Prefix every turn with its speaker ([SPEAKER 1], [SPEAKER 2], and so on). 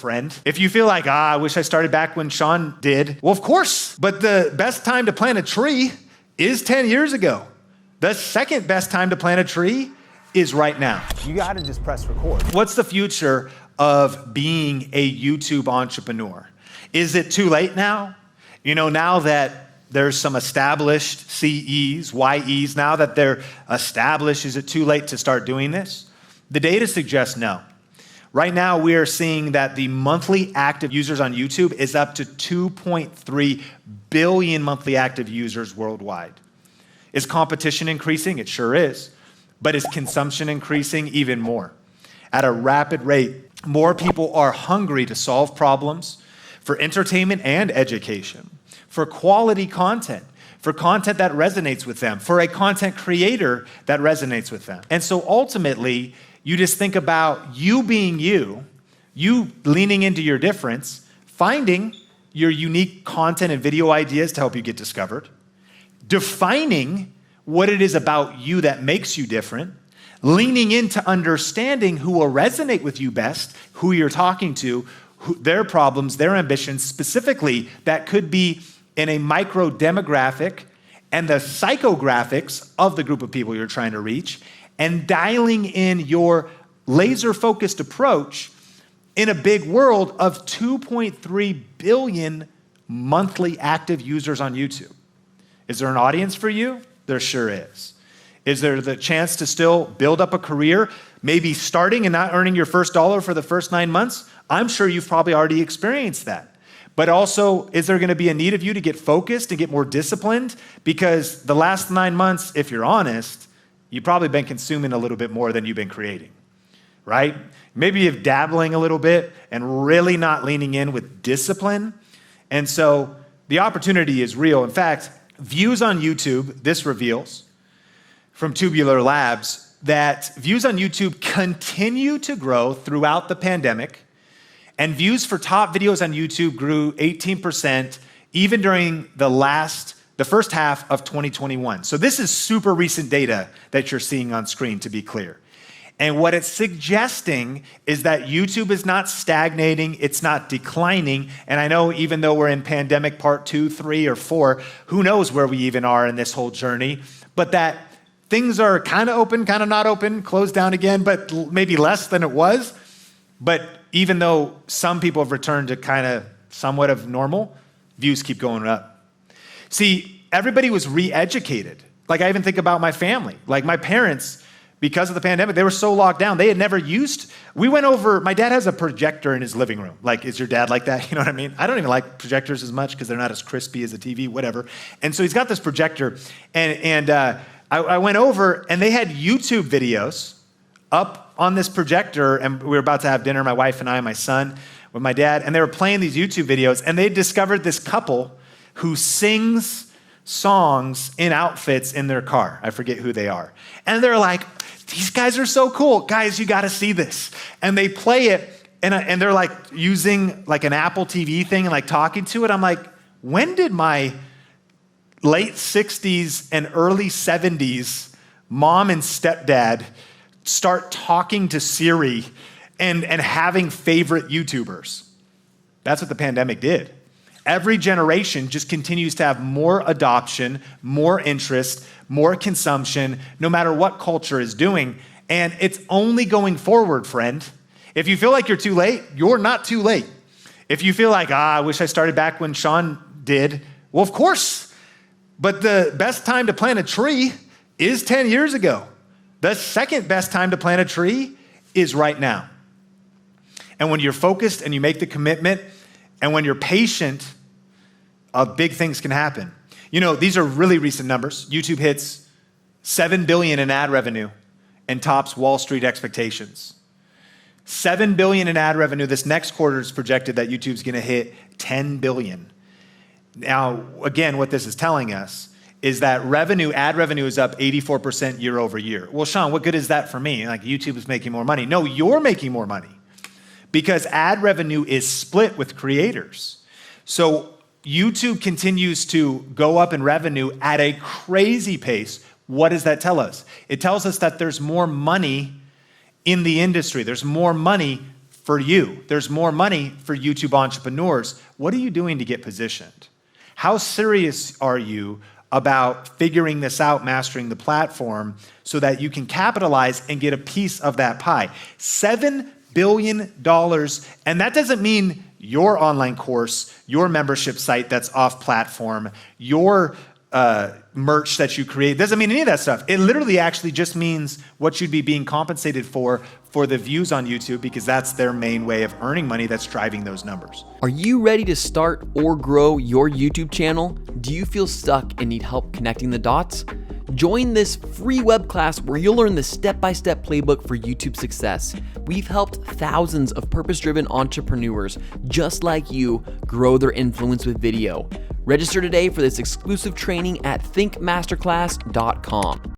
[SPEAKER 1] friend. If you feel like, I wish I started back when Sean did, well, of course. But the best time to plant a tree is 10 years ago. The second best time to plant a tree is right now.
[SPEAKER 2] You gotta just press record.
[SPEAKER 1] What's the future of being a YouTube entrepreneur? Is it too late now? Now that there's some established CEs, YEs, now that they're established, is it too late to start doing this? The data suggests no. Right now, we are seeing that the monthly active users on YouTube is up to 2.3 billion monthly active users worldwide. Is competition increasing? It sure is. But is consumption increasing? Even more. At a rapid rate, more people are hungry to solve problems for entertainment and education, for quality content, for content that resonates with them, for a content creator that resonates with them. And so ultimately, you just think about you being you leaning into your difference, finding your unique content and video ideas to help you get discovered, defining what it is about you that makes you different, leaning into understanding who will resonate with you best, who you're talking to, their problems, their ambitions, specifically that could be in a micro demographic and the psychographics of the group of people you're trying to reach, and dialing in your laser-focused approach in a big world of 2.3 billion monthly active users on YouTube. Is there an audience for you? There sure is. Is there the chance to still build up a career, maybe starting and not earning your first dollar for the first 9 months? I'm sure you've probably already experienced that. But also, is there going to be a need of you to get focused and get more disciplined? Because the last 9 months, if you're honest, you've probably been consuming a little bit more than you've been creating, right? Maybe you're dabbling a little bit and really not leaning in with discipline. And so the opportunity is real. In fact, views on YouTube, this reveals from Tubular Labs, that views on YouTube continue to grow throughout the pandemic, and views for top videos on YouTube grew 18% even during the first half of 2021. So this is super recent data that you're seeing on screen, to be clear. And what it's suggesting is that YouTube is not stagnating, it's not declining. And I know even though we're in pandemic part 2, 3, or 4, who knows where we even are in this whole journey, but that things are kind of open, kind of not open, closed down again, but maybe less than it was. But even though some people have returned to kind of somewhat of normal, views keep going up. See, everybody was re-educated. Like I even think about my family, like my parents, because of the pandemic, they were so locked down. They had never we went over, my dad has a projector in his living room. Like, is your dad like that? You know what I mean? I don't even like projectors as much because they're not as crispy as a TV, whatever. And so he's got this projector and I went over and they had YouTube videos up on this projector, and we were about to have dinner, my wife and I and my son with my dad, and they were playing these YouTube videos, and they discovered this couple who sings songs in outfits in their car. I forget who they are. And they're like, these guys are so cool. Guys, you got to see this. And they play it, and they're like using like an Apple TV thing and like talking to it. I'm like, when did my late 60s and early 70s mom and stepdad start talking to Siri and having favorite YouTubers? That's what the pandemic did. Every generation just continues to have more adoption, more interest, more consumption, no matter what culture is doing. And it's only going forward, friend. If you feel like you're too late, you're not too late. If you feel like, I wish I started back when Sean did, well, of course. But the best time to plant a tree is 10 years ago. The second best time to plant a tree is right now. And when you're focused and you make the commitment, and when you're patient, big things can happen. These are really recent numbers. YouTube hits $7 billion in ad revenue and tops Wall Street expectations. $7 billion in ad revenue. This next quarter is projected that YouTube's going to hit $10 billion. Now, again, what this is telling us is that ad revenue is up 84% year over year. Well, Sean, what good is that for me? Like YouTube is making more money. No, you're making more money because ad revenue is split with creators. So YouTube continues to go up in revenue at a crazy pace. What does that tell us? It tells us that there's more money in the industry. There's more money for you. There's more money for YouTube entrepreneurs. What are you doing to get positioned? How serious are you about figuring this out, mastering the platform, so that you can capitalize and get a piece of that pie? $7 billion, and that doesn't mean your online course, your membership site that's off platform, your merch that you create. Doesn't mean any of that stuff. It literally actually just means what you'd be being compensated for the views on YouTube, because that's their main way of earning money that's driving those numbers.
[SPEAKER 2] Are you ready to start or grow your YouTube channel? Do you feel stuck and need help connecting the dots? Join this free web class where you'll learn the step-by-step playbook for YouTube success. We've helped thousands of purpose-driven entrepreneurs just like you grow their influence with video. Register today for this exclusive training at thinkmasterclass.com.